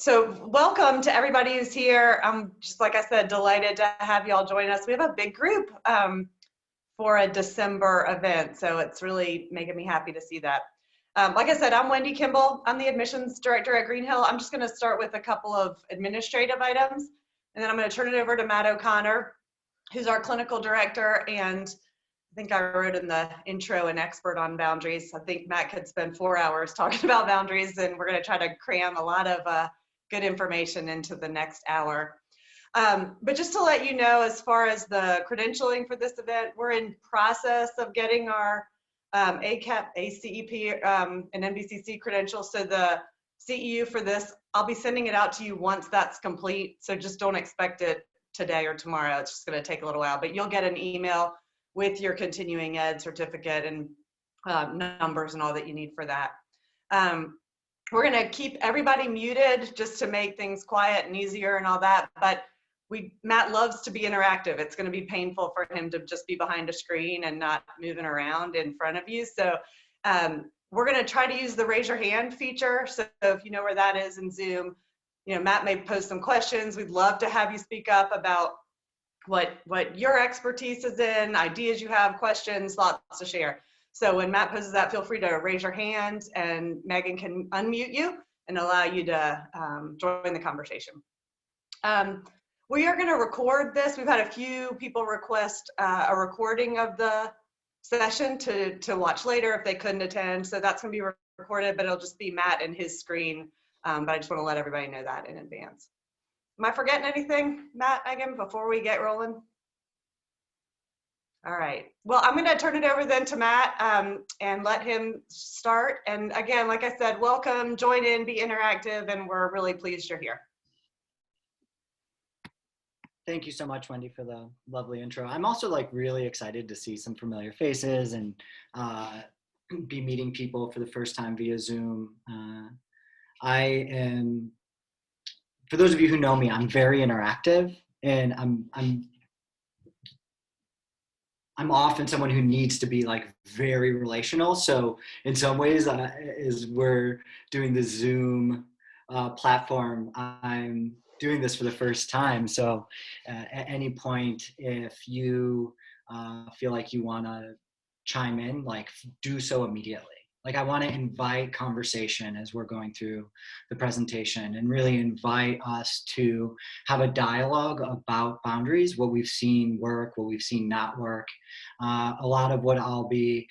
So welcome to everybody who's here. I'm just, like I said, delighted to have you all join us. We have a big group for a December event, so it's really making me happy to see that. Like I said, I'm Wendy Kimball. I'm the admissions director at Greenhill. I'm just going to start with a couple of administrative items, and then I'm going to turn it over to Matt O'Connor, who's our clinical director, and I think I wrote in the intro an expert on boundaries. I think Matt could spend 4 hours talking about boundaries, and we're going to try to cram a lot of good information into the next hour. But just to let you know, as far as the credentialing for this event, we're in process of getting our ACAP, ACEP, and NBCC credentials. So the CEU for this, I'll be sending it out to you once that's complete. So just don't expect it today or tomorrow. It's just going to take a little while, but you'll get an email with your continuing ed certificate and numbers and all that you need for that. We're going to keep everybody muted just to make things quiet and easier and all that, but Matt loves to be interactive. It's going to be painful for him to just be behind a screen and not moving around in front of you. So we're going to try to use the raise your hand feature. So if you know where that is in Zoom, you know, Matt may post some questions. We'd love to have you speak up about what your expertise is in, ideas you have, questions, lots to share. So when Matt poses that, feel free to raise your hand and Megan can unmute you and allow you to join the conversation. We are going to record this. We've had a few people request a recording of the session to watch later if they couldn't attend. So that's going to be recorded, but it'll just be Matt and his screen. But I just want to let everybody know that in advance. Am I forgetting anything, Matt, Megan, before we get rolling? All right. Well, I'm going to turn it over then to Matt and let him start. And again, like I said, welcome, join in, be interactive, and we're really pleased you're here. Thank you so much, Wendy, for the lovely intro. I'm also really excited to see some familiar faces and be meeting people for the first time via Zoom. I am, for those of you who know me, I'm very interactive, and I'm often someone who needs to be very relational. So in some ways, as we're doing the Zoom platform, I'm doing this for the first time. So at any point, if you feel like you want to chime in, do so immediately. I want to invite conversation as we're going through the presentation and really invite us to have a dialogue about boundaries, what we've seen work, what we've seen not work. A lot of what I'll be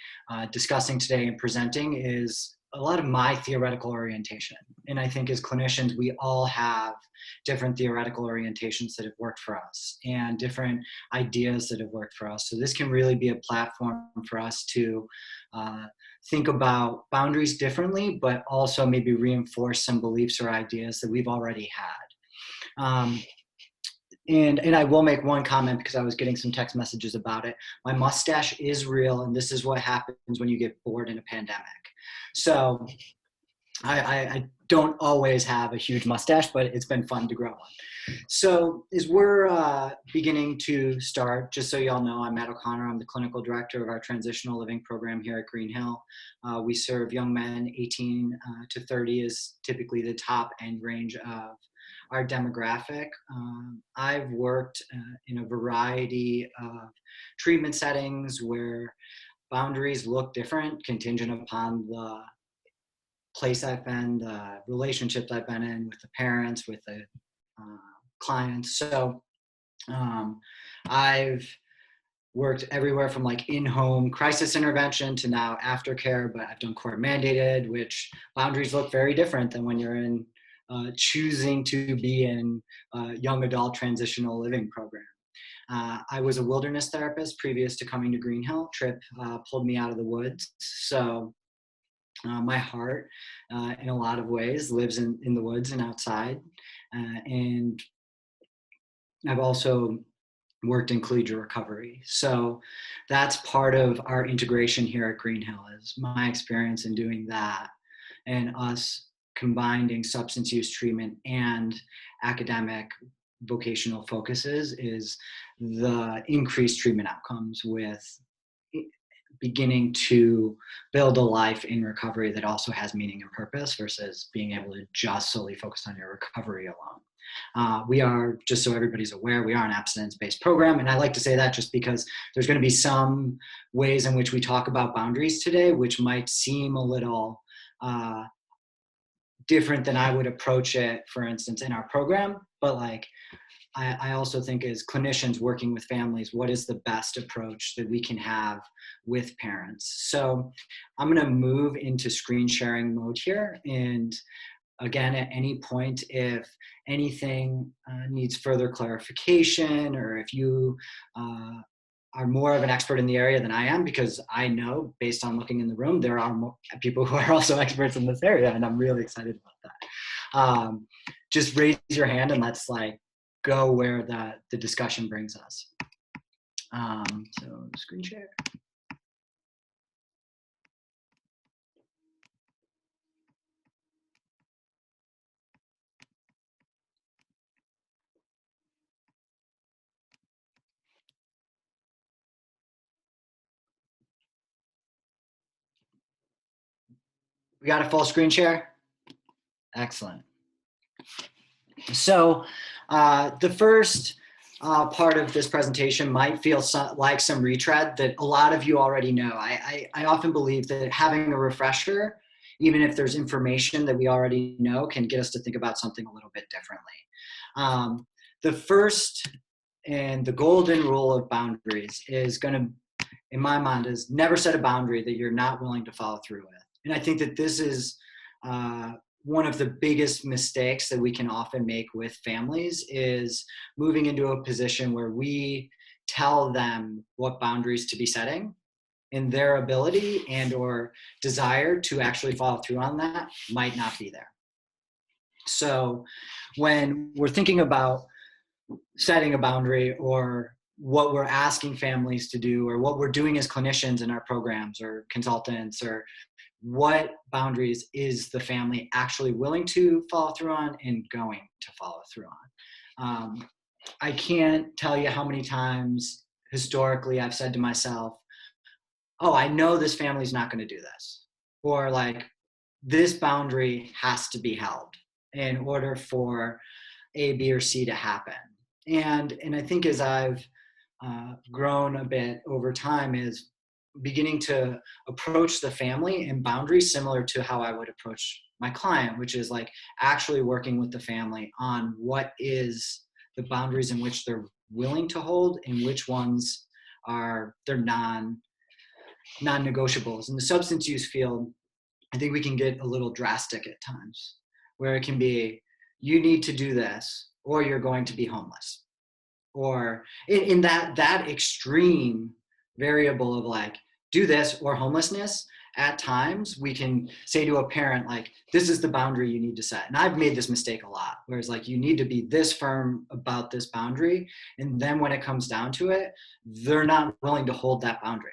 discussing today and presenting is a lot of my theoretical orientation. And I think as clinicians, we all have different theoretical orientations that have worked for us and different ideas that have worked for us. So this can really be a platform for us to think about boundaries differently, but also maybe reinforce some beliefs or ideas that we've already had. And I will make one comment because I was getting some text messages about it. My mustache is real, and this is what happens when you get bored in a pandemic. So I don't always have a huge mustache, but it's been fun to grow one. So as we're beginning to start, just so y'all know, I'm Matt O'Connor. I'm the clinical director of our transitional living program here at Greenhill. We serve young men 18 to 30 is typically the top end range of our demographic. I've worked in a variety of treatment settings where boundaries look different, contingent upon the place I've been, the relationships I've been in with the parents, with the clients. So I've worked everywhere from in-home crisis intervention to now aftercare, but I've done court mandated, which boundaries look very different than when you're in choosing to be in a young adult transitional living program. I was a wilderness therapist previous to coming to Greenhill. Trip pulled me out of the woods. So my heart, in a lot of ways, lives in the woods and outside. And I've also worked in collegiate recovery. So that's part of our integration here at Greenhill, is my experience in doing that and us combining substance use treatment and academic vocational focuses is the increased treatment outcomes with beginning to build a life in recovery that also has meaning and purpose versus being able to just solely focus on your recovery alone. We are, just so everybody's aware, we are an abstinence-based program. And I like to say that just because there's going to be some ways in which we talk about boundaries today, which might seem a little different than I would approach it, for instance, in our program. But like, I also think as clinicians working with families, what is the best approach that we can have with parents? So I'm going to move into screen sharing mode here. And again, at any point, if anything needs further clarification, or if you are more of an expert in the area than I am, because I know based on looking in the room, there are more people who are also experts in this area, and I'm really excited about that. Just raise your hand and let's like go where the discussion brings us. So screen share. We got a full screen share? Excellent. So the first part of this presentation might feel like some retread that a lot of you already know. I often believe that having a refresher, even if there's information that we already know, can get us to think about something a little bit differently. The first and the golden rule of boundaries is going to, in my mind, is never set a boundary that you're not willing to follow through with. And I think that this is one of the biggest mistakes that we can often make with families is moving into a position where we tell them what boundaries to be setting, and their ability and or desire to actually follow through on that might not be there. So when we're thinking about setting a boundary, or what we're asking families to do, or what we're doing as clinicians in our programs or consultants, or what boundaries is the family actually willing to follow through on and going to follow through on. I can't tell you how many times historically I've said to myself, oh, I know this family's not going to do this, or like, this boundary has to be held in order for A, B, or C to happen. And I think as I've grown a bit over time is beginning to approach the family and boundaries similar to how I would approach my client, which is like actually working with the family on what is the boundaries in which they're willing to hold and which ones are their non-negotiables. In the substance use field, I think we can get a little drastic at times, where it can be, you need to do this or you're going to be homeless. Or in that extreme variable of like, do this or homelessness, at times we can say to a parent, like, this is the boundary you need to set. And I've made this mistake a lot, whereas like, you need to be this firm about this boundary. And then when it comes down to it, they're not willing to hold that boundary.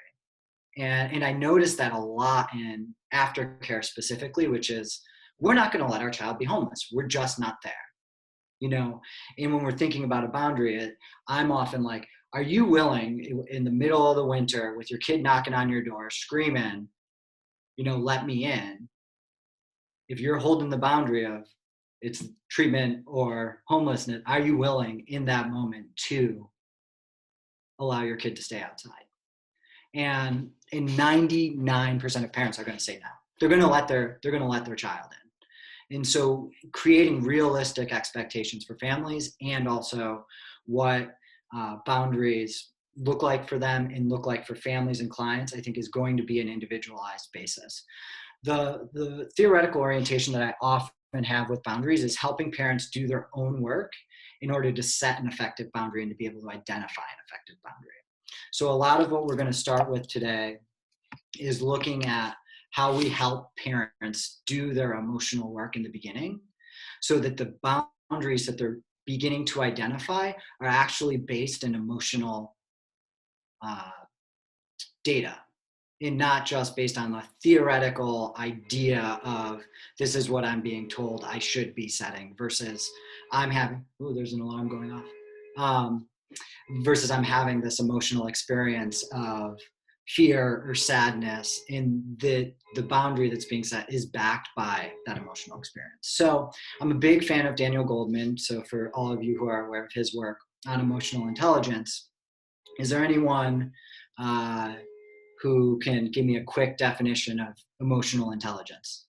And I noticed that a lot in aftercare specifically, which is, we're not going to let our child be homeless. We're just not there. You know, and when we're thinking about a boundary, I'm often like, are you willing in the middle of the winter with your kid knocking on your door, screaming, you know, let me in? If you're holding the boundary of it's treatment or homelessness, are you willing in that moment to allow your kid to stay outside? And 99% of parents are going to say no. They're going to let their child in. And so creating realistic expectations for families, and also what boundaries look like for them and look like for families and clients, I think is going to be an individualized basis. The theoretical orientation that I often have with boundaries is helping parents do their own work in order to set an effective boundary and to be able to identify an effective boundary. So a lot of what we're going to start with today is looking at how we help parents do their emotional work in the beginning, so that the boundaries that they're beginning to identify are actually based in emotional data, and not just based on the theoretical idea of this is what I'm being told I should be setting, versus I'm having, oh, there's an alarm going off, versus I'm having this emotional experience of fear or sadness, and the boundary that's being set is backed by that emotional experience. So I'm a big fan of Daniel Goldman. So for all of you who are aware of his work on emotional intelligence, is there anyone who can give me a quick definition of emotional intelligence?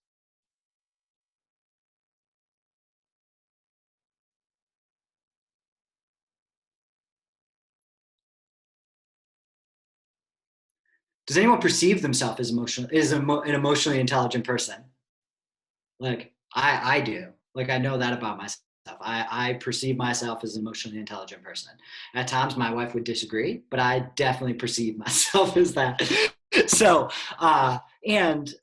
Does anyone perceive themselves as an emotionally intelligent person? Like I do. Like I know that about myself. I perceive myself as an emotionally intelligent person. At times my wife would disagree, but I definitely perceive myself as that. So, and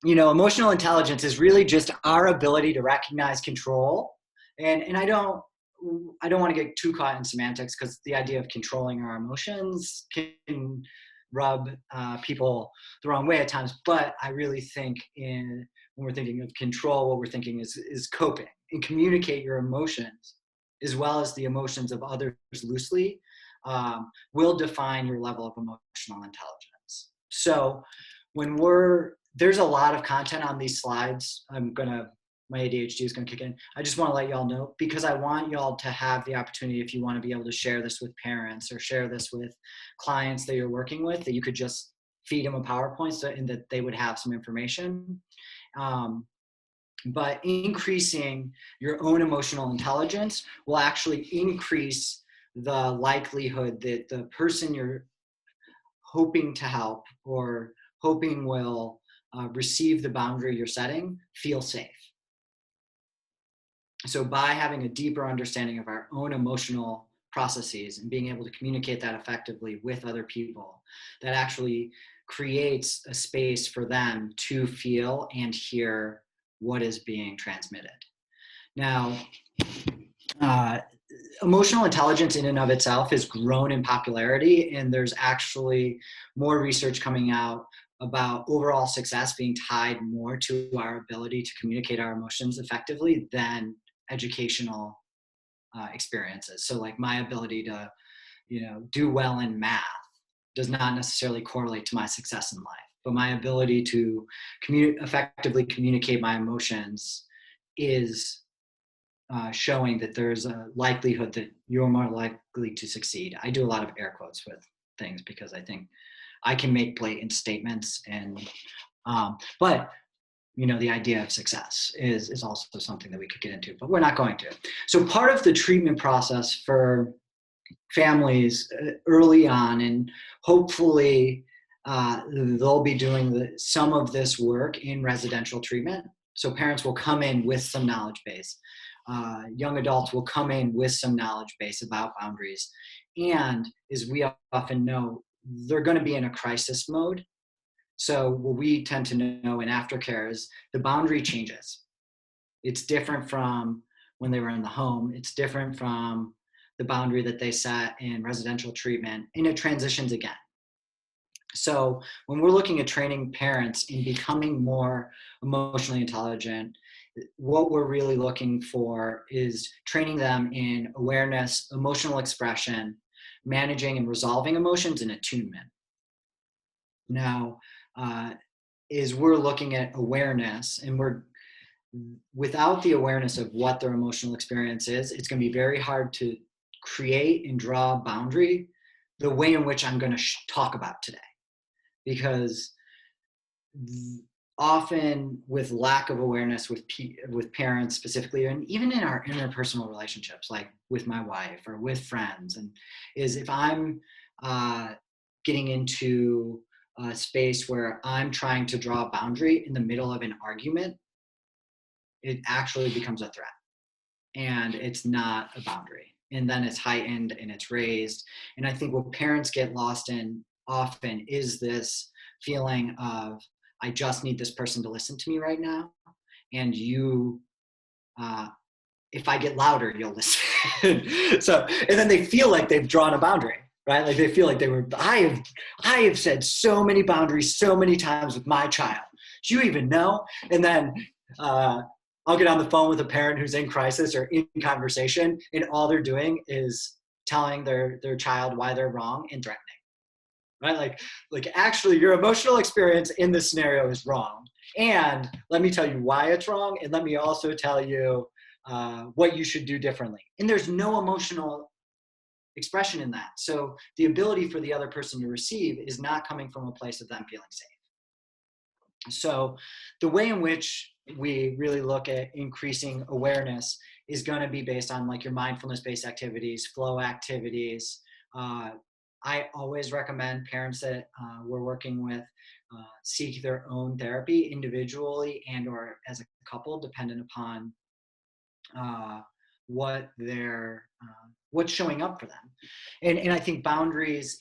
emotional intelligence is really just our ability to recognize control. And I don't want to get too caught in semantics, because the idea of controlling our emotions can rub people the wrong way at times. But I really think when we're thinking of control, what we're thinking is coping and communicate your emotions as well as the emotions of others loosely will define your level of emotional intelligence. So there's a lot of content on these slides. My ADHD is going to kick in. I just want to let y'all know, because I want y'all to have the opportunity, if you want to be able to share this with parents or share this with clients that you're working with, that you could just feed them a PowerPoint and that they would have some information. But increasing your own emotional intelligence will actually increase the likelihood that the person you're hoping to help or hoping will receive the boundary you're setting feel safe. So by having a deeper understanding of our own emotional processes and being able to communicate that effectively with other people, that actually creates a space for them to feel and hear what is being transmitted. Now, emotional intelligence in and of itself has grown in popularity, and there's actually more research coming out about overall success being tied more to our ability to communicate our emotions effectively than educational experiences. So like my ability to, do well in math does not necessarily correlate to my success in life, but my ability to effectively communicate my emotions is showing that there's a likelihood that you're more likely to succeed. I do a lot of air quotes with things because I think I can make blatant statements, but the idea of success is also something that we could get into, but we're not going to. So part of the treatment process for families early on, and hopefully they'll be doing some of this work in residential treatment. So parents will come in with some knowledge base. Young adults will come in with some knowledge base about boundaries. And as we often know, they're going to be in a crisis mode. So what we tend to know in aftercare is the boundary changes. It's different from when they were in the home. It's different from the boundary that they set in residential treatment, and it transitions again. So when we're looking at training parents in becoming more emotionally intelligent, what we're really looking for is training them in awareness, emotional expression, managing and resolving emotions, and attunement. Now, is we're looking at awareness, and without the awareness of what their emotional experience is, it's going to be very hard to create and draw a boundary the way in which I'm going to talk about today. Because often with lack of awareness with parents specifically, and even in our interpersonal relationships, like with my wife or with friends, and is if I'm getting into a space where I'm trying to draw a boundary in the middle of an argument, it actually becomes a threat, and it's not a boundary. And then it's heightened and it's raised. And I think what parents get lost in often is this feeling of, I just need this person to listen to me right now. And if I get louder, you'll listen. So, and then they feel like they've drawn a boundary, right? Like they feel like I have said so many boundaries so many times with my child. Do you even know? And then I'll get on the phone with a parent who's in crisis or in conversation, and all they're doing is telling their child why they're wrong and threatening. right? Like actually your emotional experience in this scenario is wrong. And let me tell you why it's wrong. And let me also tell you what you should do differently. And there's no emotional expression in that. So the ability for the other person to receive is not coming from a place of them feeling safe. So the way in which we really look at increasing awareness is going to be based on like your mindfulness-based activities, flow activities. I always recommend parents that we're working with seek their own therapy individually and or as a couple, dependent upon what they're what's showing up for them. And I think boundaries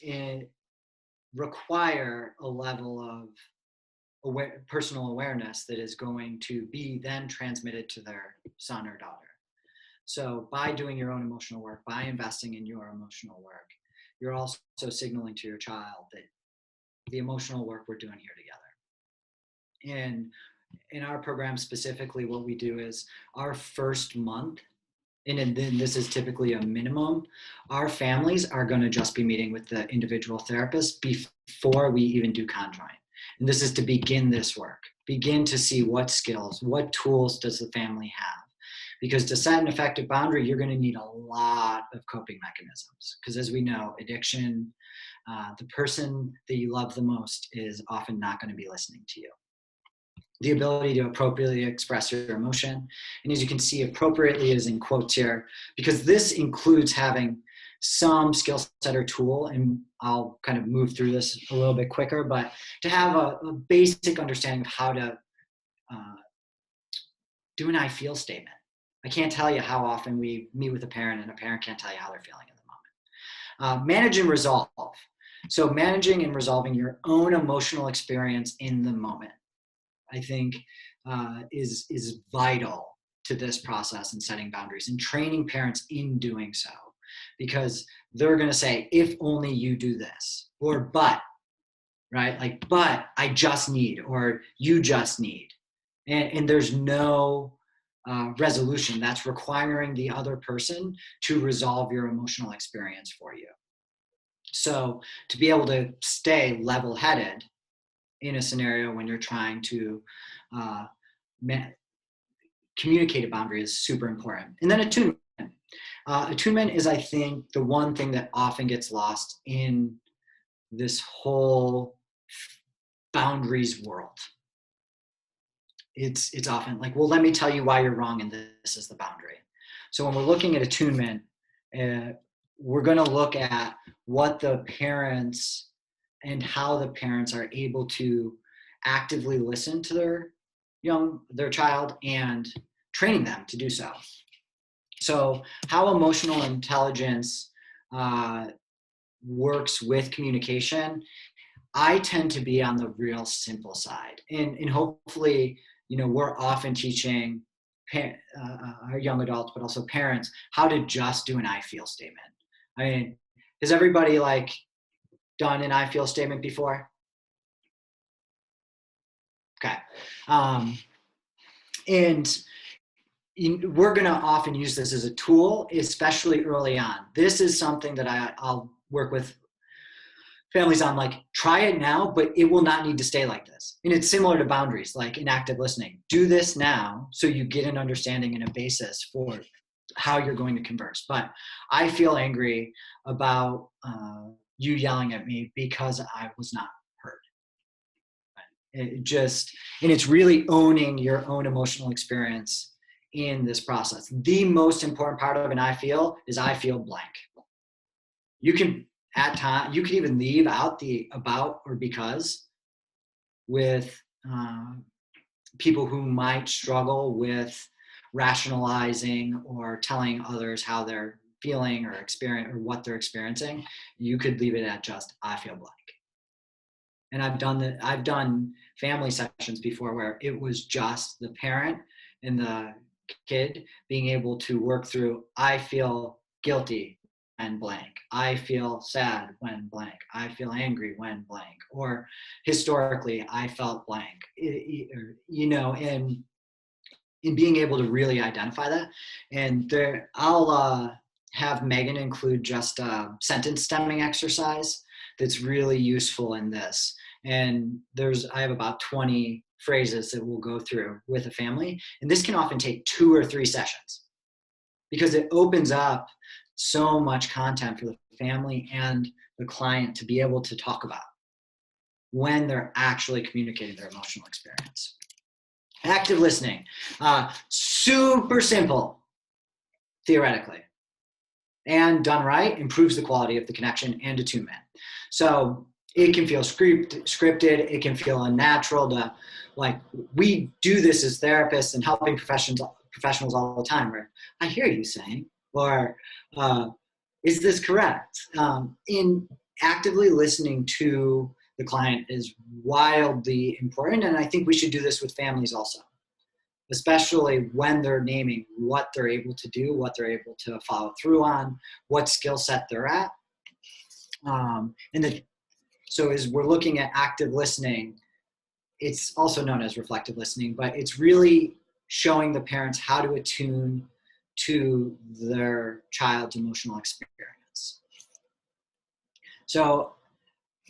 require a level of personal awareness that is going to be then transmitted to their son or daughter. So by doing your own emotional work, by investing in your emotional work, you're also signaling to your child that the emotional work we're doing here together. And in our program specifically, what we do is our first month, and then this is typically a minimum, our families are going to just be meeting with the individual therapist before we even do conjoint. And this is to begin this work, begin to see what skills, what tools does the family have. Because to set an effective boundary, you're going to need a lot of coping mechanisms. Because as we know, addiction, the person that you love the most is often not going to be listening to you. The ability to appropriately express your emotion. And as you can see, appropriately is in quotes here, because this includes having some skill set or tool, and I'll kind of move through this a little bit quicker, but to have a basic understanding of how to do an I feel statement. I can't tell you how often we meet with a parent and a parent can't tell you how they're feeling in the moment. Manage and resolve. So managing and resolving your own emotional experience in the moment, I think is vital to this process and setting boundaries and training parents in doing so, because they're going to say, if only you do this, or but, right? Like, but I just need, or you just need. And there's no resolution. That's requiring the other person to resolve your emotional experience for you. So to be able to stay level-headed in a scenario when you're trying to communicate a boundary is super important. And then attunement. Attunement is, I think, the one thing that often gets lost in this whole boundaries world. It's often like, well, let me tell you why you're wrong and this is the boundary. So when we're looking at attunement, we're going to look at what the parents and how the parents are able to actively listen to their child and training them to do so. So how emotional intelligence works with communication, I tend to be on the real simple side. And hopefully, we're often teaching our young adults, but also parents, how to just do an I feel statement. I mean, has everybody done an I feel statement before? Okay. And we're going to often use this as a tool, especially early on. This is something that I'll work with families on, like, try it now, but it will not need to stay like this. And it's similar to boundaries, like in active listening. Do this now so you get an understanding and a basis for how you're going to converse. But I feel angry about you yelling at me because I was not heard. And it's really owning your own emotional experience in this process. The most important part of an I feel is I feel blank. You can you could even leave out the about or because with people who might struggle with rationalizing or telling others how they're feeling or experience or what they're experiencing. You could leave it at just I feel blank. And I've done family sessions before where it was just the parent and the kid being able to work through I feel guilty when blank, I feel sad when blank, I feel angry when blank, or historically I felt blank, and in being able to really identify that. And I'll have Megan include just a sentence stemming exercise that's really useful in this. And I have about 20 phrases that we'll go through with a family. And this can often take 2 or 3 sessions because it opens up so much content for the family and the client to be able to talk about when they're actually communicating their emotional experience. Active listening, super simple, theoretically, and done right, improves the quality of the connection and attunement. So it can feel scripted, it can feel unnatural we do this as therapists and helping professionals all the time, where I hear you saying, or is this correct? In actively listening to the client is wildly important, and I think we should do this with families also, especially when they're naming what they're able to do, what they're able to follow through on, what skill set they're at. So as we're looking at active listening, it's also known as reflective listening, but it's really showing the parents how to attune to their child's emotional experience. So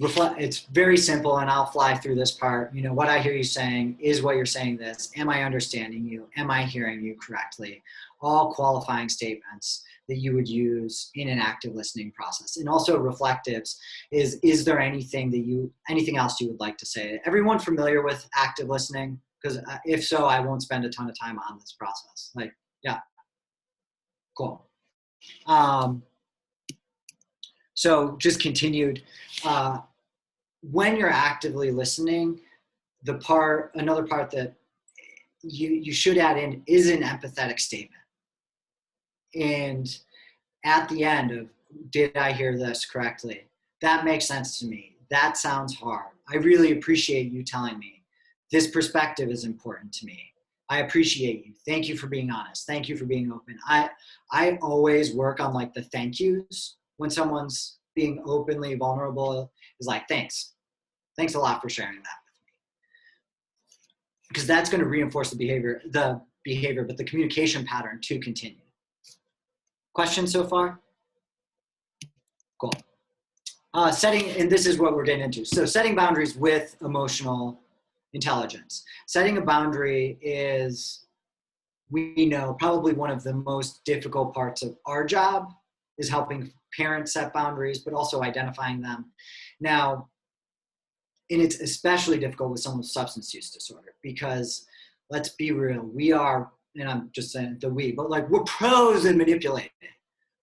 it's very simple, and I'll fly through this part. What I hear you saying is what you're saying this. Am I understanding you? Am I hearing you correctly? All qualifying statements that you would use in an active listening process. And also reflectives is there anything else you would like to say? Everyone familiar with active listening? Because if so, I won't spend a ton of time on this process. Yeah, cool. So just continued. When you're actively listening, another part that you should add in is an empathetic statement. And at the end of, did I hear this correctly? That makes sense to me. That sounds hard. I really appreciate you telling me. This perspective is important to me. I appreciate you. Thank you for being honest. Thank you for being open. I always work on the thank yous when someone's being openly vulnerable. Is thanks. Thanks a lot for sharing that with me. Because that's going to reinforce the behavior, but the communication pattern to continue. Questions so far? Cool. And this is what we're getting into. So setting boundaries with emotional intelligence. Setting a boundary is, we know, probably one of the most difficult parts of our job is helping parents set boundaries, but also identifying them. Now, and it's especially difficult with someone with substance use disorder because, let's be real, we are, and I'm just saying but we're pros in manipulating,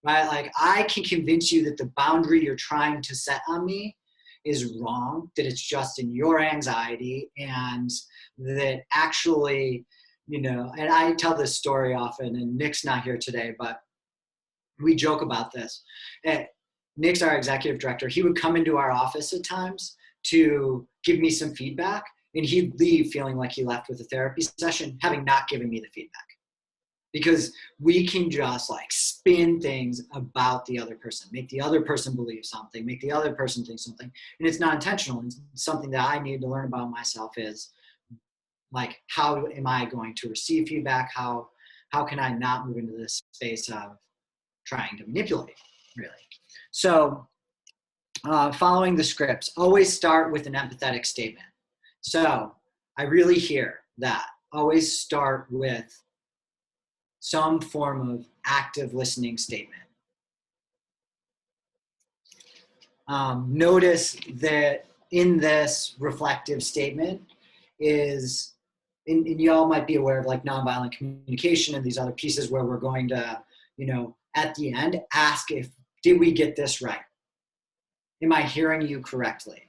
right? I can convince you that the boundary you're trying to set on me is wrong, that it's just in your anxiety, and that actually, and I tell this story often, and Nick's not here today, but we joke about this. Nick's our executive director. He would come into our office at times to give me some feedback, and he'd leave feeling like he left with a therapy session, having not given me the feedback. Because we can just spin things about the other person, make the other person believe something, make the other person think something, and it's not intentional. It's something that I need to learn about myself is how am I going to receive feedback? How can I not move into this space of trying to manipulate, really? So following the scripts, always start with an empathetic statement. So I really hear that. Always start with some form of active listening statement. Notice that in this reflective statement is, and you all might be aware of nonviolent communication and these other pieces where we're going to, at the end, ask did we get this right? Am I hearing you correctly?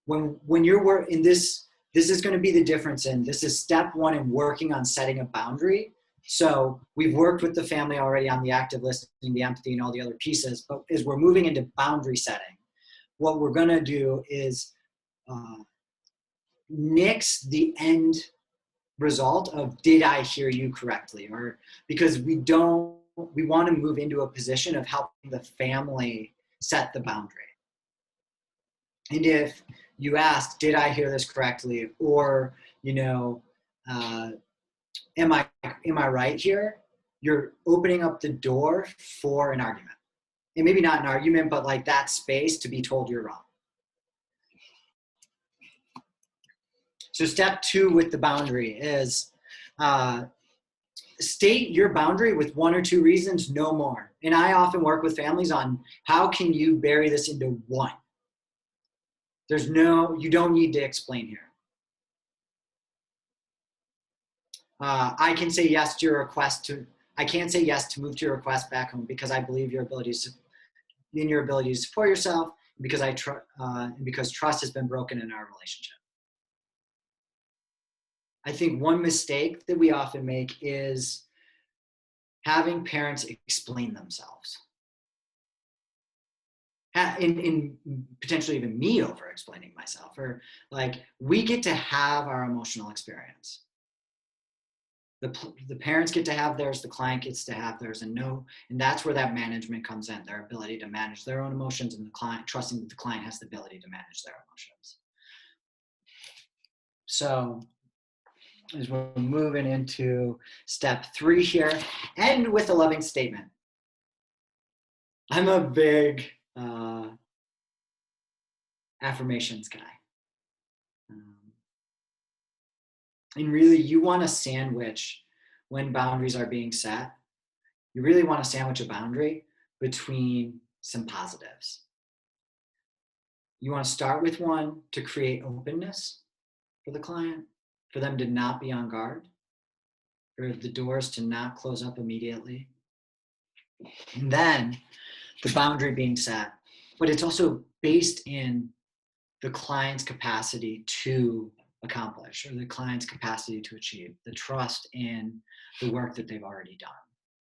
When you're in this is going to be the difference this is step 1 in working on setting a boundary. So we've worked with the family already on the active listening, the empathy, and all the other pieces, but as we're moving into boundary setting, what we're going to do is nix the end result of did I hear you correctly, or because we want to move into a position of helping the family set the boundary. And if you ask, did I hear this correctly? Or, am I right here? You're opening up the door for an argument. And maybe not an argument, but that space to be told you're wrong. So step 2 with the boundary is state your boundary with 1 or 2 reasons, no more. And I often work with families on how can you bury this into 1. You don't need to explain here. I can say yes to your request I can't say yes to move to your request back home because I believe in your ability to support yourself, because because trust has been broken in our relationship. I think one mistake that we often make is having parents explain themselves. In potentially even me over explaining myself, or like we get to have our emotional experience. The parents get to have theirs, the client gets to have theirs, and that's where that management comes in, their ability to manage their own emotions, and the client trusting that the client has the ability to manage their emotions. So as we're moving into step 3 here, end with a loving statement. I'm a big affirmations guy. And really, you want to sandwich when boundaries are being set. You really want to sandwich a boundary between some positives. You want to start with one to create openness for the client, for them to not be on guard, for the doors to not close up immediately. And then the boundary being set, but it's also based in the client's capacity to accomplish, or the client's capacity to achieve, the trust in the work that they've already done.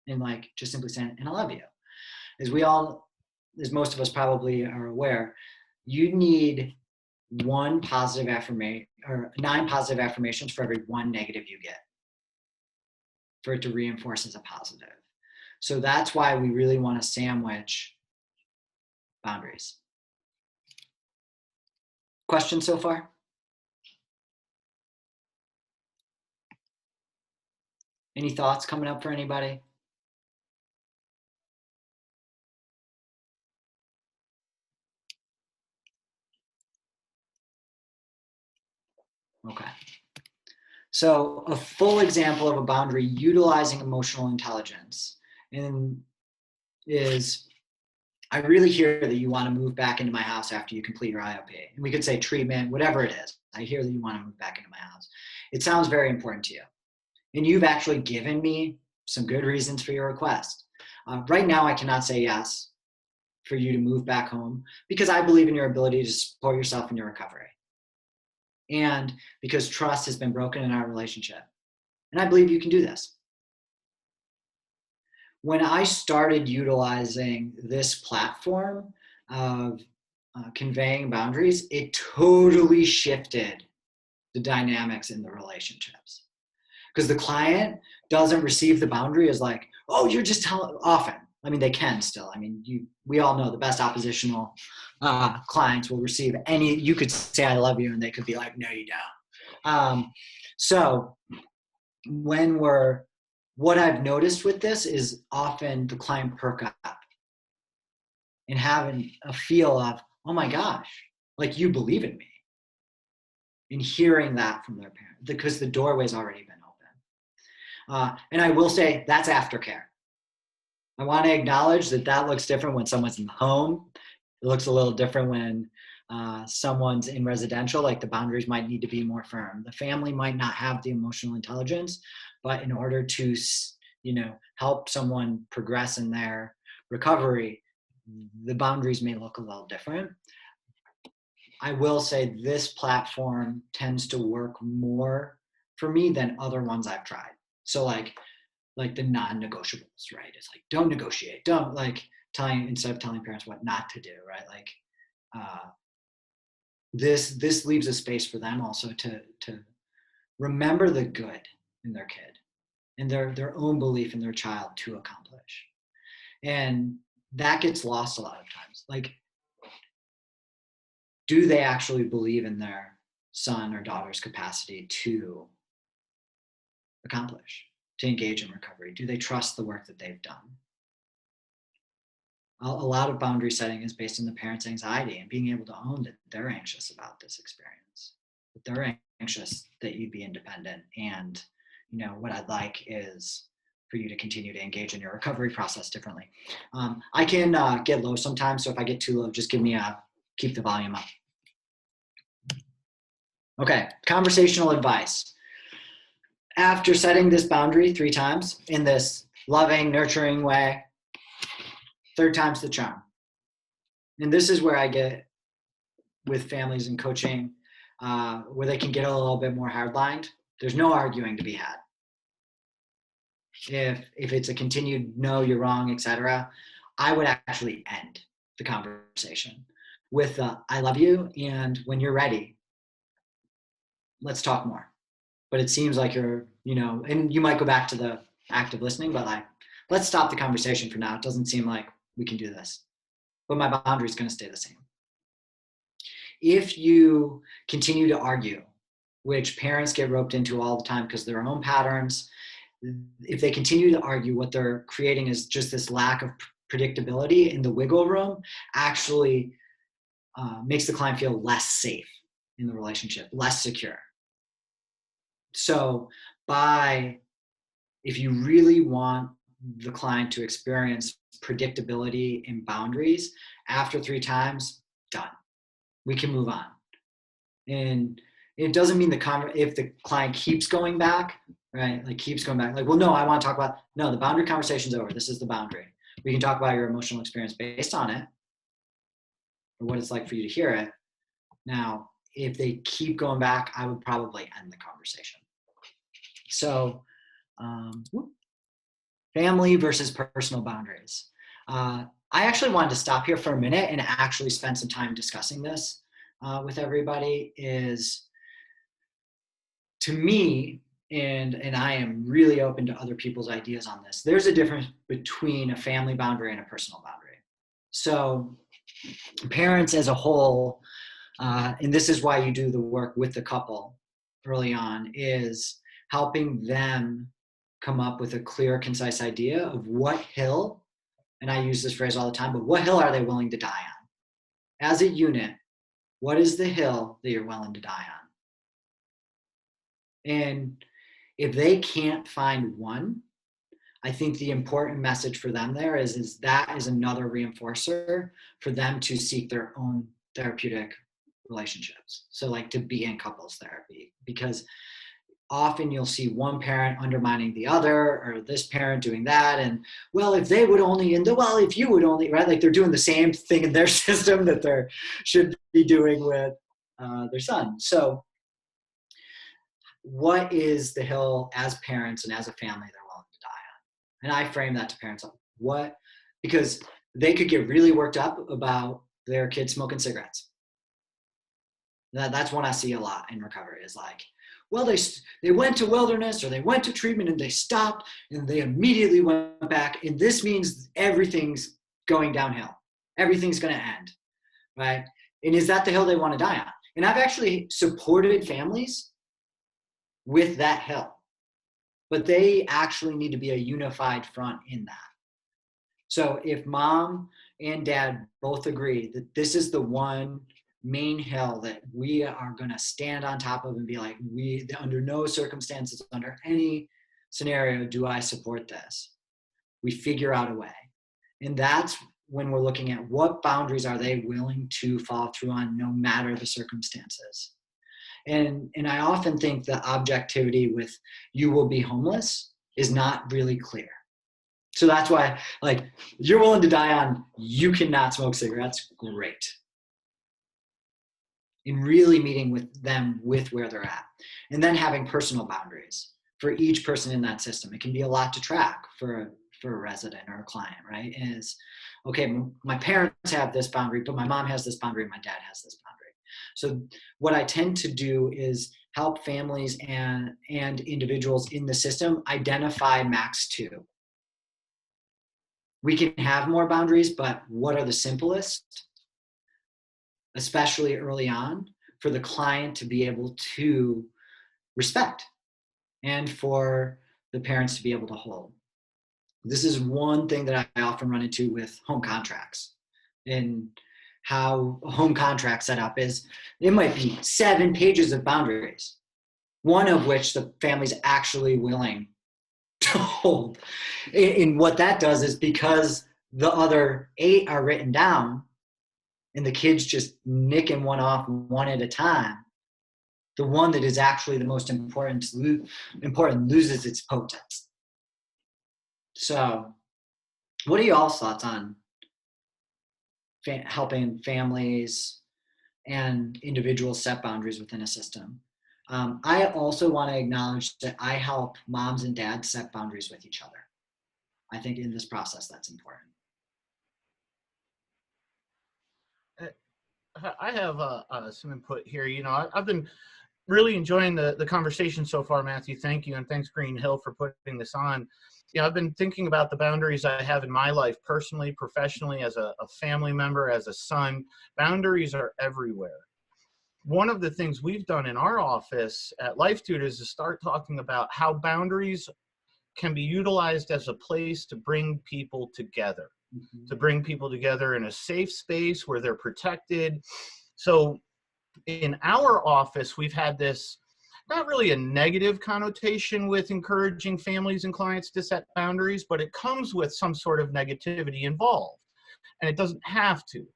And like just simply saying, and I love you. As most of us probably are aware, you need 1 positive affirmation or 9 positive affirmations for every 1 negative you get for it to reinforce as a positive. So that's why we really want to sandwich boundaries. Questions so far? Any thoughts coming up for anybody? Okay. So a full example of a boundary utilizing emotional intelligence is, I really hear that you want to move back into my house after you complete your IOP. And we could say treatment, whatever it is. I hear that you want to move back into my house. It sounds very important to you. And you've actually given me some good reasons for your request. Right now, I cannot say yes for you to move back home because I believe in your ability to support yourself in your recovery. And because trust has been broken in our relationship. And I believe you can do this. When I started utilizing this platform of conveying boundaries, it totally shifted the dynamics in the relationships. Because the client doesn't receive the boundary as like, oh, you're just telling, often. I mean, they can still. I mean, we all know the best oppositional clients will receive you could say, I love you, and they could be like, no, you don't. So what I've noticed with this is often the client perk up and having a feel of, oh my gosh, like you believe in me. And hearing that from their parent, because the doorway's already been open. And I will say that's aftercare. I want to acknowledge that looks different when someone's in the home. It looks a little different when someone's in residential, like the boundaries might need to be more firm. The family might not have the emotional intelligence, but in order to, help someone progress in their recovery, the boundaries may look a little different. I will say this platform tends to work more for me than other ones I've tried. So like the non-negotiables, right? It's like, don't negotiate, don't instead of telling parents what not to do, right? Like this leaves a space for them also to remember the good in their kid and their own belief in their child to accomplish. And that gets lost a lot of times. Like, do they actually believe in their son or daughter's capacity to accomplish, to engage in recovery? Do they trust the work that they've done? A lot of boundary setting is based on the parent's anxiety and being able to own that they're anxious about this experience. but they're anxious that you'd be independent. And, what I'd like is for you to continue to engage in your recovery process differently. I can get low sometimes. So if I get too low, just keep the volume up. Okay, conversational advice. After setting this boundary 3 times in this loving, nurturing way, 3rd time's the charm. And this is where I get with families and coaching, where they can get a little bit more hardlined. There's no arguing to be had. If it's a continued no, you're wrong, etc., I would actually end the conversation with I love you, and when you're ready, let's talk more. But it seems like you're, and you might go back to the active listening, but like, let's stop the conversation for now. It doesn't seem like we can do this. But my boundary is going to stay the same. If you continue to argue, which parents get roped into all the time because of their own patterns, if they continue to argue, what they're creating is just this lack of predictability, and the wiggle room actually makes the client feel less safe in the relationship, less secure. So if you really want the client to experience predictability and boundaries, after 3 times, done. We can move on. And it doesn't mean if the client keeps going back, right? Like keeps going back, like, well, no, I want to talk about, no, the boundary conversation's over. This is the boundary. We can talk about your emotional experience based on it, or what it's like for you to hear it. Now, if they keep going back, I would probably end the conversation. So, family versus personal boundaries. I actually wanted to stop here for a minute and actually spend some time discussing this with everybody. Is, to me, and I am really open to other people's ideas on this, there's a difference between a family boundary and a personal boundary. So parents as a whole, and this is why you do the work with the couple early on, is helping them come up with a clear, concise idea of what hill, and I use this phrase all the time, but what hill are they willing to die on? As a unit, what is the hill that you're willing to die on? And if they can't find one, I think the important message for them there is that is another reinforcer for them to seek their own therapeutic relationships. So like to be in couples therapy, because often you'll see one parent undermining the other, or this parent doing that. And well, if they would only, and well, if you would only, right? Like they're doing the same thing in their system that they should be doing with their son. So what is the hill as parents and as a family they're willing to die on? And I frame that to parents, because they could get really worked up about their kids smoking cigarettes. That's one I see a lot in recovery, is like, well, they went to wilderness or they went to treatment and they stopped and they immediately went back. And this means everything's going downhill. Everything's going to end, right? And is that the hill they want to die on? And I've actually supported families with that hill, but they actually need to be a unified front in that. So if mom and dad both agree that this is the one main hill that we are going to stand on top of and be like, under no circumstances, under any scenario, do I support this? We figure out a way. And that's when we're looking at what boundaries are they willing to follow through on, no matter the circumstances. And I often think the objectivity with you will be homeless is not really clear. So that's why, like, you're willing to die on you cannot smoke cigarettes, great. In really meeting with them with where they're at. And then having personal boundaries for each person in that system. It can be a lot to track for a resident or a client, right? Is, okay, my parents have this boundary, but my mom has this boundary, my dad has this boundary. So what I tend to do is help families and individuals in the system identify max 2. We can have more boundaries, but what are the simplest, especially early on, for the client to be able to respect and for the parents to be able to hold. This is one thing that I often run into with home contracts and how a home contract set up is it might be 7 pages of boundaries, one of which the family's actually willing to hold. And what that does is, because the other 8 are written down and the kids just nicking one off one at a time, the one that is actually the most important loses its potency. So what are y'all's thoughts on helping families and individuals set boundaries within a system? I also want to acknowledge that I help moms and dads set boundaries with each other. I think in this process, that's important. I have some input here. You know, I've been really enjoying the conversation so far, Matthew. Thank you. And thanks, Green Hill, for putting this on. You know, I've been thinking about the boundaries I have in my life, personally, professionally, as a family member, as a son. Boundaries are everywhere. One of the things we've done in our office at Life Tutors is start talking about how boundaries can be utilized as a place to bring people together, to bring people together in a safe space where they're protected. So in our office, we've had this, not really a negative connotation with encouraging families and clients to set boundaries, but it comes with some sort of negativity involved, and it doesn't have to.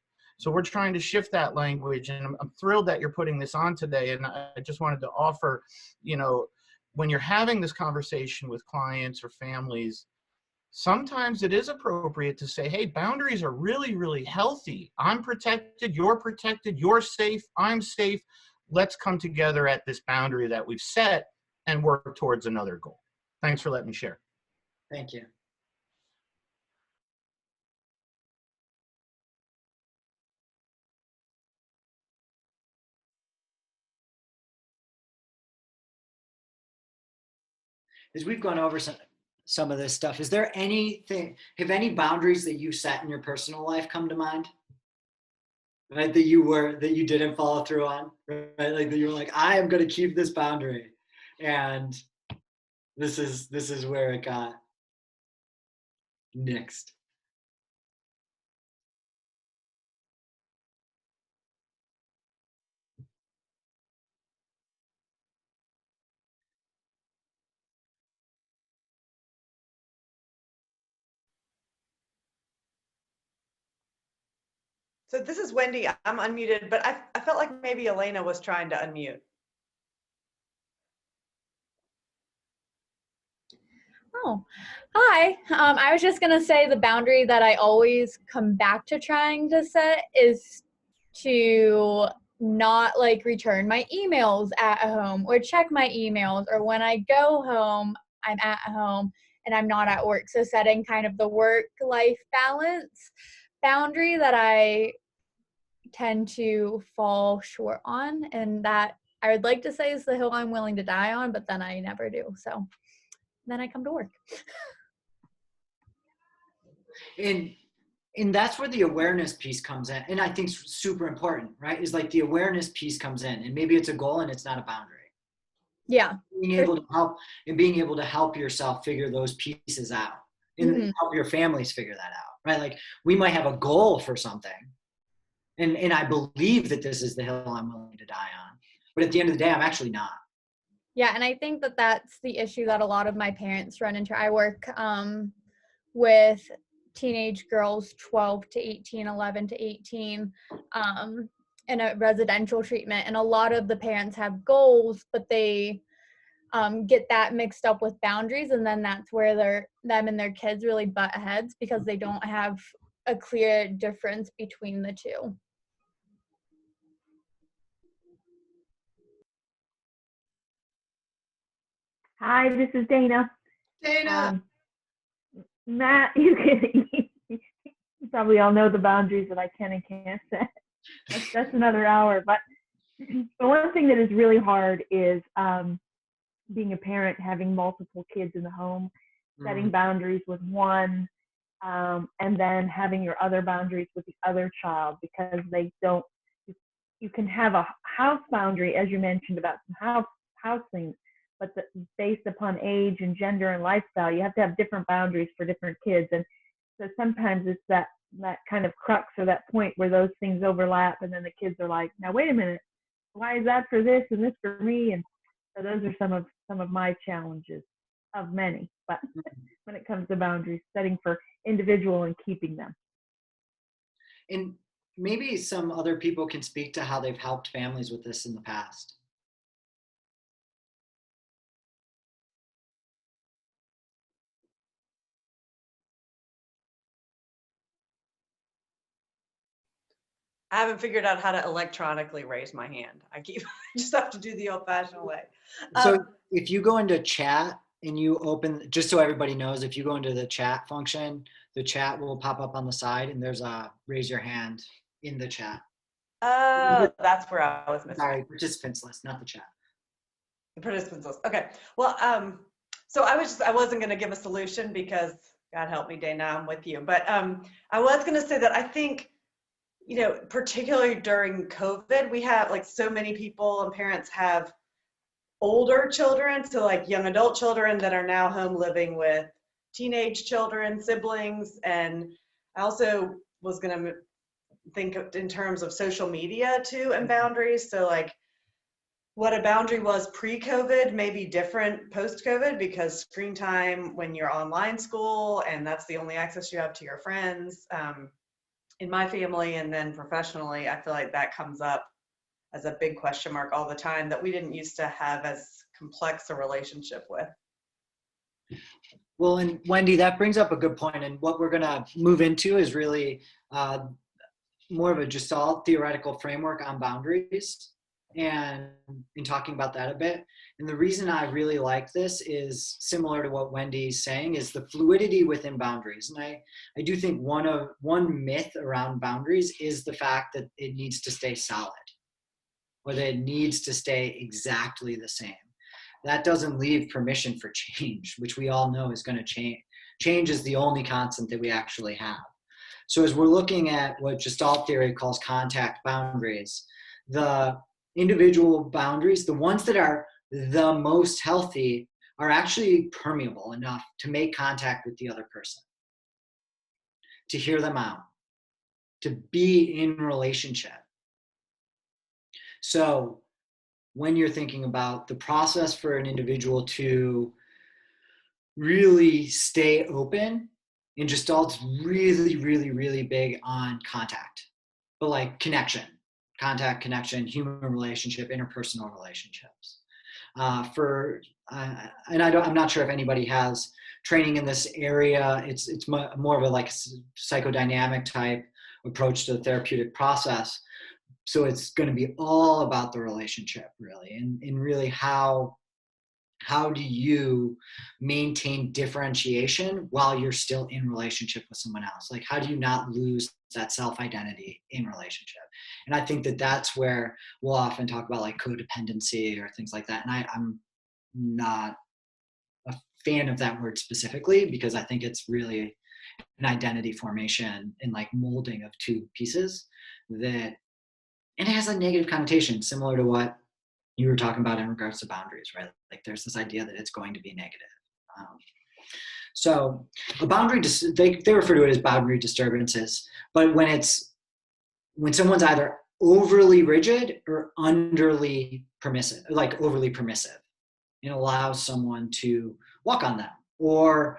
So we're trying to shift that language, and I'm thrilled that you're putting this on today. And I just wanted to offer, you know, when you're having this conversation with clients or families, sometimes it is appropriate to say, hey, boundaries are really, really healthy. I'm protected, you're safe, I'm safe. Let's come together at this boundary that we've set and work towards another goal. Thanks for letting me share. Thank you. As we've gone over some of this stuff, have any boundaries that you set in your personal life come to mind? Right, that you didn't follow through on, right? Like that you were like, I am going to keep this boundary, and this is where it got nixed. So this is Wendy. I'm unmuted, but I felt like maybe Elena was trying to unmute. Oh, hi. I was just going to say the boundary that I always come back to trying to set is to not like return my emails at home or check my emails, or when I go home, I'm at home and I'm not at work. So setting kind of the work-life balance boundary that I tend to fall short on, and that I would like to say is the hill I'm willing to die on, but then I never do. So then I come to work. And that's where the awareness piece comes in, and I think it's super important, right? Is like the awareness piece comes in, and maybe it's a goal and it's not a boundary. Yeah. Being able to help yourself figure those pieces out, and help your families figure that out, right? Like we might have a goal for something, and I believe that this is the hill I'm willing to die on, but at the end of the day, I'm actually not. Yeah, and I think that that's the issue that a lot of my parents run into. I work with teenage girls 12 to 18, 11 to 18 in a residential treatment, and a lot of the parents have goals, but they get that mixed up with boundaries, and then that's where them and their kids really butt heads because they don't have a clear difference between the two. Hi, this is Dana. Dana. Matt, you probably all know the boundaries that I can and can't set. That's another hour. But one thing that is really hard is being a parent, having multiple kids in the home, setting boundaries with one, and then having your other boundaries with the other child, because they don't. You can have a house boundary, as you mentioned, about some house things, but based upon age and gender and lifestyle, you have to have different boundaries for different kids. And so sometimes it's that that kind of crux or that point where those things overlap, and then the kids are like, now wait a minute, why is that for this and this for me? And so those are some of my challenges, of many, but when it comes to boundaries, setting for individual and keeping them. And maybe some other people can speak to how they've helped families with this in the past. I haven't figured out how to electronically raise my hand. I just have to do the old-fashioned way. So if you go into chat and you open, just so everybody knows, if you go into the chat function, the chat will pop up on the side, and there's a raise your hand in the chat. That's where I was missing. Sorry, participants list, not the chat. The participants list. Okay. Well, so I wasn't going to give a solution because God help me, Dana, I'm with you. But I was going to say that I think, particularly during COVID, we have like so many people and parents have older children, so like young adult children that are now home living with teenage children, siblings. And I also was going to think in terms of social media too and boundaries. So like what a boundary was pre-COVID may be different post-COVID, because screen time when you're online school and that's the only access you have to your friends, in my family and then professionally, I feel like that comes up as a big question mark all the time that we didn't used to have as complex a relationship with. Well, and Wendy, that brings up a good point. And what we're going to move into is really more of a Gestalt theoretical framework on boundaries, and in talking about that a bit. And the reason I really like this is similar to what Wendy's saying, is the fluidity within boundaries. And I do think one myth around boundaries is the fact that it needs to stay solid, or that it needs to stay exactly the same. That doesn't leave permission for change, which we all know is going to change. Change is the only constant that we actually have. So as we're looking at what Gestalt theory calls contact boundaries, the individual boundaries, the ones that are the most healthy, are actually permeable enough to make contact with the other person, to hear them out, to be in relationship. So when you're thinking about the process for an individual to really stay open, and Gestalt's really, really, really big on contact, but like connection, contact, connection, human relationship, interpersonal relationships. And I'm not sure if anybody has training in this area. It's more of a like psychodynamic type approach to the therapeutic process. So it's going to be all about the relationship, really, and really how do you maintain differentiation while you're still in relationship with someone else? Like, how do you not lose that self-identity in relationship? And I think that that's where we'll often talk about like codependency or things like that. And I'm not a fan of that word specifically, because I think it's really an identity formation and like molding of two pieces that, and it has a negative connotation similar to what you were talking about in regards to boundaries, right? Like there's this idea that it's going to be negative. So a boundary, they refer to it as boundary disturbances, but when someone's either overly rigid or underly permissive, like overly permissive, it allows someone to walk on them. Or,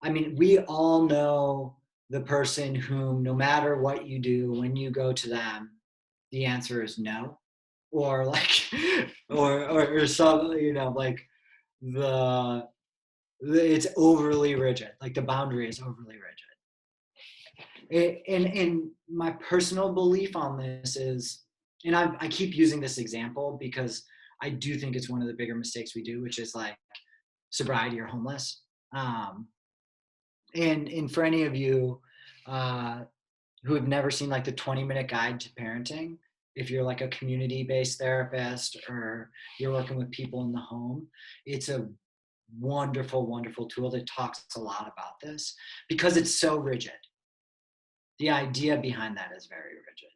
I mean, we all know the person whom no matter what you do, when you go to them, the answer is no. Or like, or some, like it's overly rigid, like the boundary is overly rigid. And my personal belief on this is, and I keep using this example because I do think it's one of the bigger mistakes we do, which is like sobriety or homeless. And for any of you who have never seen like the 20-minute guide to parenting, if you're like a community-based therapist or you're working with people in the home, it's a wonderful, wonderful tool that talks a lot about this because it's so rigid. The idea behind that is very rigid.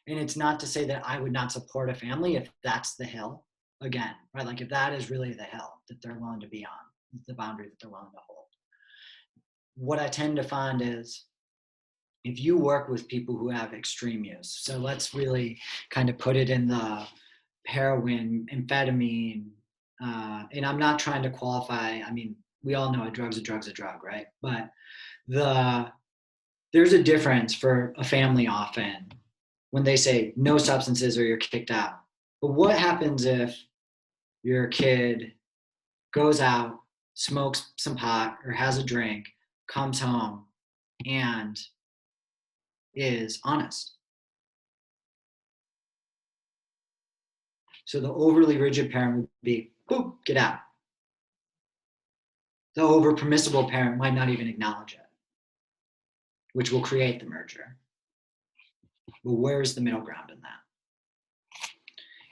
And it's not to say that I would not support a family if that's the hill, again, right? Like if that is really the hill that they're willing to be on, the boundary that they're willing to hold. What I tend to find is if you work with people who have extreme use, so let's really kind of put it in the heroin, amphetamine, and I'm not trying to qualify. I mean, we all know a drug's a drug, right? But there's a difference for a family often when they say no substances or you're kicked out. But what happens if your kid goes out, smokes some pot or has a drink, comes home, and is honest? So the overly rigid parent would be, boop, get out. The over permissible parent might not even acknowledge it, which will create the merger. But where's the middle ground in that?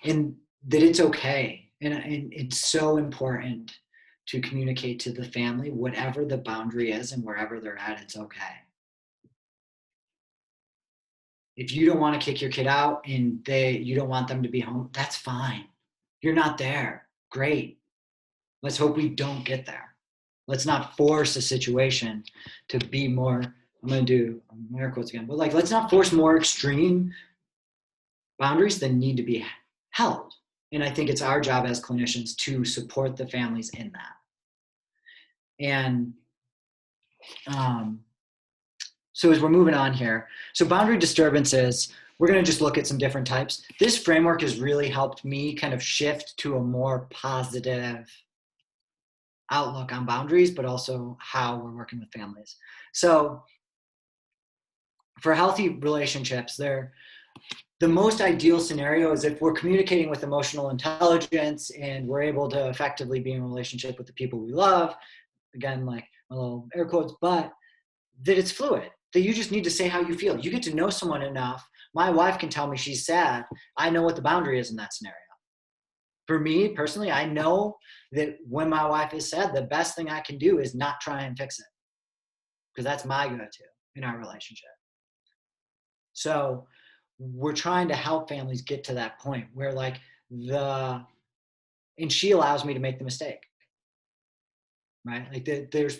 And that it's okay. And it's so important to communicate to the family, whatever the boundary is and wherever they're at, it's okay. If you don't want to kick your kid out and you don't want them to be home, that's fine. You're not there. Great. Let's hope we don't get there. Let's not force a situation to be more, I'm going to do air quotes again, but like, let's not force more extreme boundaries than need to be held. And I think it's our job as clinicians to support the families in that. And so as we're moving on here, so boundary disturbances, we're going to just look at some different types. This framework has really helped me kind of shift to a more positive outlook on boundaries, but also how we're working with families. So for healthy relationships, the most ideal scenario is if we're communicating with emotional intelligence and we're able to effectively be in a relationship with the people we love, again, like a little air quotes, but that it's fluid, that you just need to say how you feel. You get to know someone enough. My wife can tell me she's sad. I know what the boundary is in that scenario. For me personally, I know that when my wife is sad, the best thing I can do is not try and fix it, because that's my go-to in our relationship. So we're trying to help families get to that point where like and she allows me to make the mistake, right? Like there's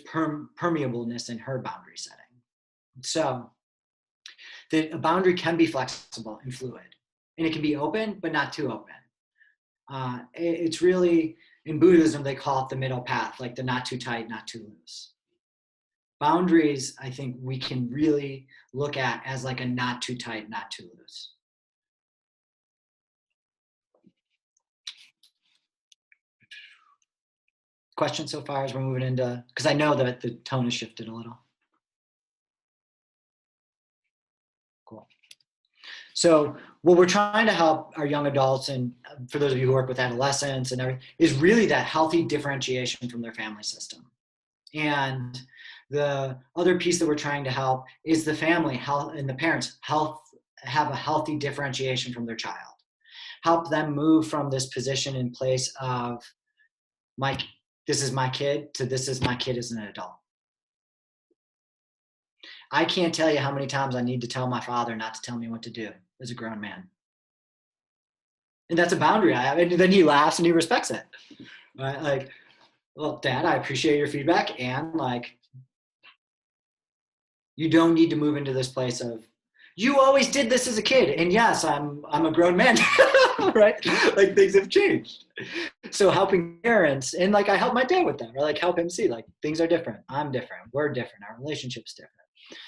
permeableness in her boundary setting. So a boundary can be flexible and fluid, and it can be open, but not too open. It's really, in Buddhism, they call it the middle path, like the not too tight, not too loose. Boundaries, I think we can really look at as like a not too tight, not too loose. Questions so far as we're moving into, because I know that the tone has shifted a little. Cool. So what we're trying to help our young adults, and for those of you who work with adolescents and everything, is really that healthy differentiation from their family system. And the other piece that we're trying to help is the family health and the parents have a healthy differentiation from their child. Help them move from this position in place of this is my kid to this is my kid as an adult. I can't tell you how many times I need to tell my father not to tell me what to do as a grown man. And that's a boundary I have. And then he laughs and he respects it. Right? Like, well, Dad, I appreciate your feedback. And like, you don't need to move into this place of, you always did this as a kid. And yes, I'm a grown man, right? Like things have changed. So helping parents, and like I help my dad with that, or like help him see like things are different. I'm different. We're different. Our relationship's different.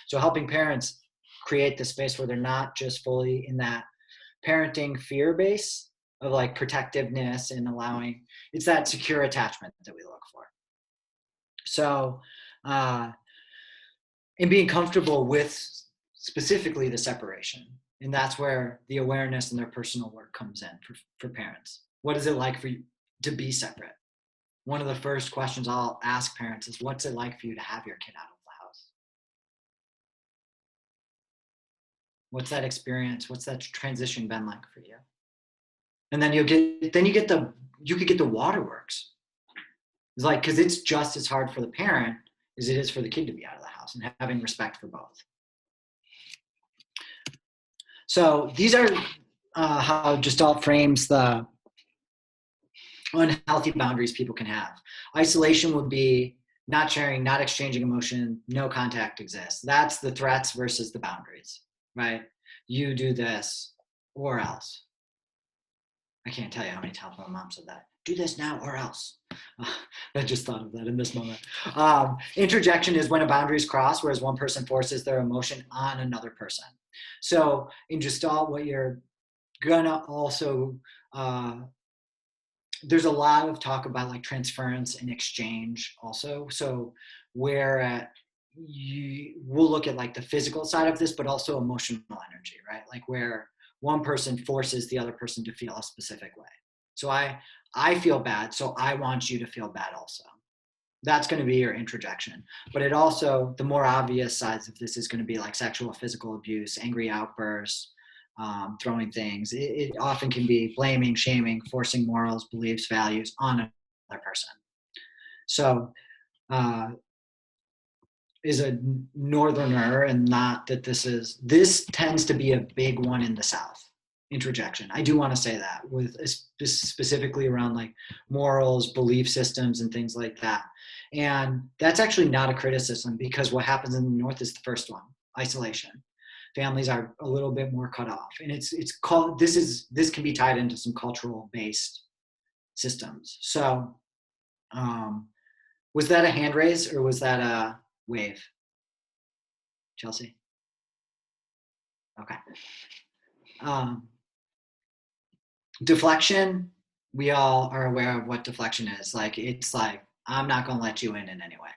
So helping parents create the space where they're not just fully in that parenting fear base of like protectiveness and allowing, it's that secure attachment that we look for. So, and being comfortable with specifically the separation. And that's where the awareness and their personal work comes in for parents. What is it like for you to be separate? One of the first questions I'll ask parents is, what's it like for you to have your kid out of the house? What's that experience? What's that transition been like for you? And then you could get the waterworks. It's like, because it's just as hard for the parent as it is for the kid to be out of the house, and having respect for both. So these are how Gestalt frames the unhealthy boundaries people can have. Isolation would be not sharing, not exchanging emotion, no contact exists. That's the threats versus the boundaries, right? You do this or else. I can't tell you how many times my mom said that. Do this now or else. I just thought of that in this moment. Interjection is when a boundary is crossed, whereas one person forces their emotion on another person. So in Gestalt, what you're gonna also, there's a lot of talk about like transference and exchange also. So where we'll look at like the physical side of this, but also emotional energy, right? Like where one person forces the other person to feel a specific way. So I feel bad, so I want you to feel bad also. That's going to be your interjection. But it also, the more obvious sides of this is going to be like sexual, physical abuse, angry outbursts, throwing things. It often can be blaming, shaming, forcing morals, beliefs, values on another person. So is a northerner, and not that this tends to be a big one in the South. Interjection. I do want to say that with specifically around like morals, belief systems, and things like that. And that's actually not a criticism, because what happens in the North is the first one, isolation. Families are a little bit more cut off, and it's called, this can be tied into some cultural based systems. So was that a hand raise or was that a wave? Chelsea? Okay. Deflection, we all are aware of what deflection is. Like, it's like, I'm not going to let you in any way.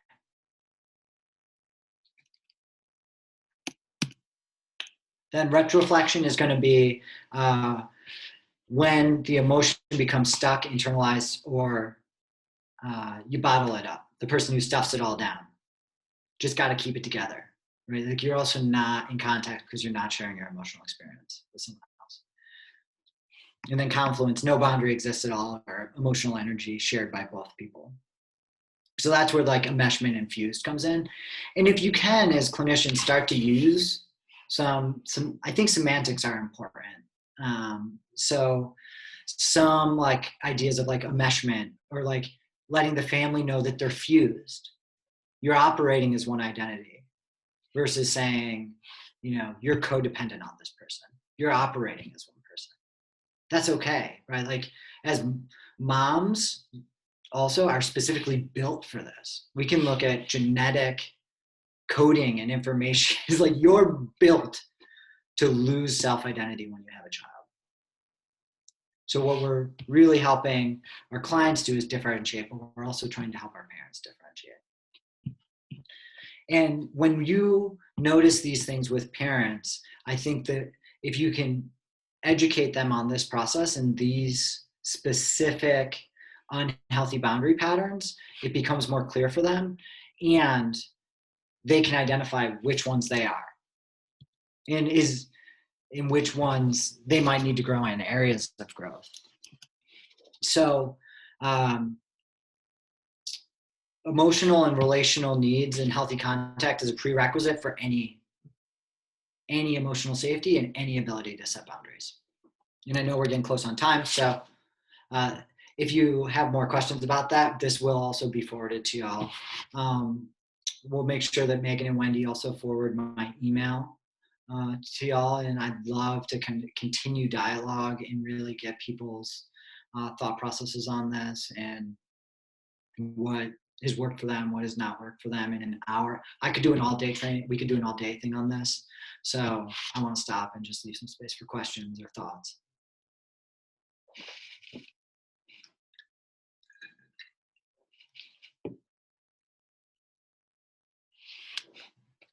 Then retroflection is going to be when the emotion becomes stuck, internalized, or you bottle it up. The person who stuffs it all down. Just got to keep it together, right? Like, you're also not in contact because you're not sharing your emotional experience with someone else. And then confluence, no boundary exists at all, or emotional energy shared by both people. So that's where like enmeshment and fused comes in. And if you can, as clinicians, start to use some I think semantics are important. So some like ideas of like enmeshment, or like letting the family know that they're fused. You're operating as one identity, versus saying, you know, you're codependent on this person. You're operating as one person. That's okay, right? Like, as moms also are specifically built for this. We can look at genetic coding and information. It's like, you're built to lose self-identity when you have a child. So what we're really helping our clients do is differentiate, but we're also trying to help our parents differentiate. And when you notice these things with parents, I think that if you can educate them on this process and these specific unhealthy boundary patterns, it becomes more clear for them, and they can identify which ones they are, and in which ones they might need to grow in, areas of growth. So emotional and relational needs and healthy contact is a prerequisite for any emotional safety and any ability to set boundaries. And I know we're getting close on time, so if you have more questions about that, this will also be forwarded to y'all. We'll make sure that Megan and Wendy also forward my email to y'all, and I'd love to continue dialogue and really get people's thought processes on this, and what has worked for them, what has not worked for them in an hour. I could do an all-day training. We could do an all-day thing on this. So I want to stop and just leave some space for questions or thoughts.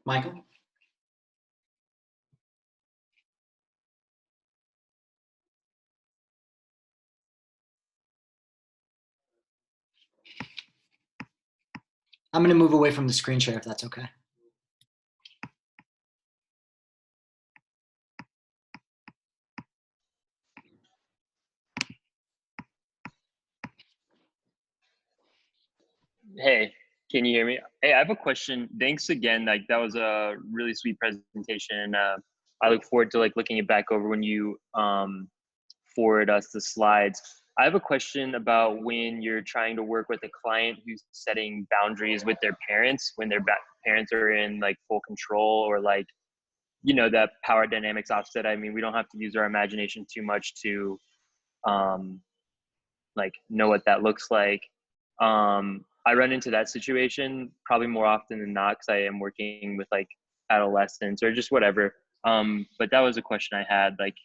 Michael? I'm going to move away from the screen share if that's okay. Hey, can you hear me? Hey, I have a question. Thanks again. Like, that was a really sweet presentation. I look forward to like looking it back over when you forward us the slides. I have a question about when you're trying to work with a client who's setting boundaries with their parents, when their parents are in like full control, or like, you know, that power dynamics offset. I mean, we don't have to use our imagination too much to like know what that looks like. I run into that situation probably more often than not because I am working with like adolescents or just whatever. But that was a question I had. Like,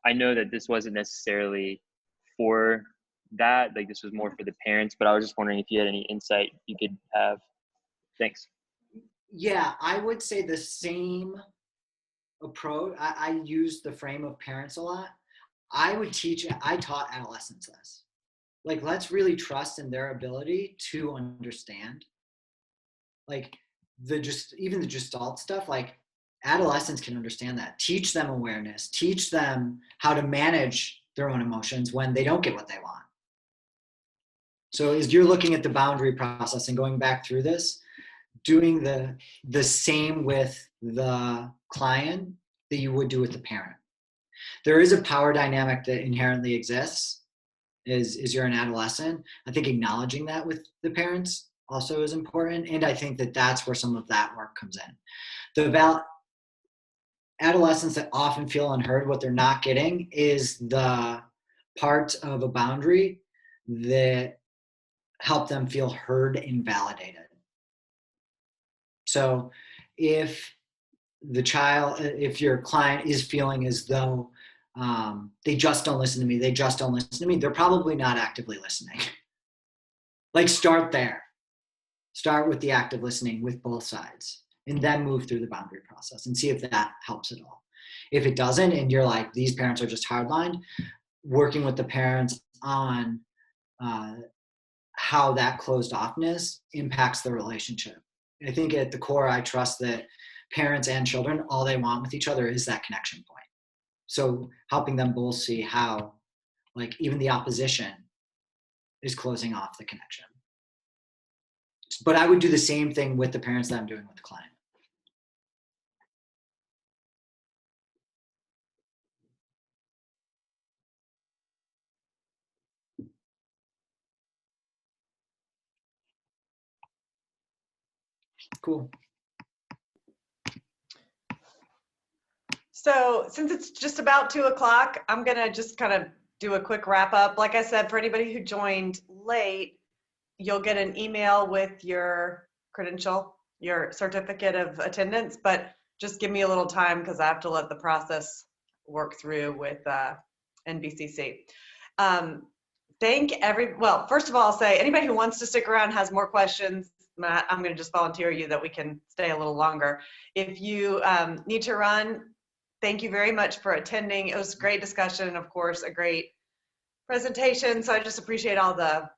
I know that this wasn't necessarily for that, like this was more for the parents, but I was just wondering if you had any insight you could have. Thanks. Yeah, I would say the same approach. I use the frame of parents a lot. I taught adolescents this. Like, let's really trust in their ability to understand. Like even the Gestalt stuff, like adolescents can understand that. Teach them awareness, teach them how to manage their own emotions when they don't get what they want. So as you're looking at the boundary process and going back through this, doing the same with the client that you would do with the parent. There is a power dynamic that inherently exists is you're an adolescent. I think acknowledging that with the parents also is important. And I think that that's where some of that work comes in. The adolescents that often feel unheard, what they're not getting is the part of a boundary that help them feel heard and validated. So if your client is feeling as though they just don't listen to me, they're probably not actively listening. Like, start there. Start with the active listening with both sides, and then move through the boundary process and see if that helps at all. If it doesn't, and you're like, these parents are just hardlined, working with the parents on how that closed offness impacts the relationship. I think at the core, I trust that parents and children, all they want with each other is that connection point. So helping them both see how, like, even the opposition is closing off the connection. But I would do the same thing with the parents that I'm doing with the client. Cool. So since it's just about 2 o'clock, I'm going to just kind of do a quick wrap up. Like I said, for anybody who joined late, you'll get an email with your credential, your certificate of attendance, but just give me a little time because I have to let the process work through with NBCC. Well, first of all, I'll say anybody who wants to stick around has more questions, Matt, I'm going to just volunteer you that we can stay a little longer. If you need to run, thank you very much for attending. It was a great discussion, of course, a great presentation. So I just appreciate all the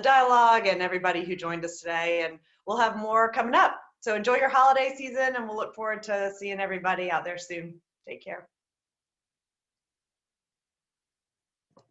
dialogue and everybody who joined us today. And we'll have more coming up. So enjoy your holiday season, and we'll look forward to seeing everybody out there soon. Take care.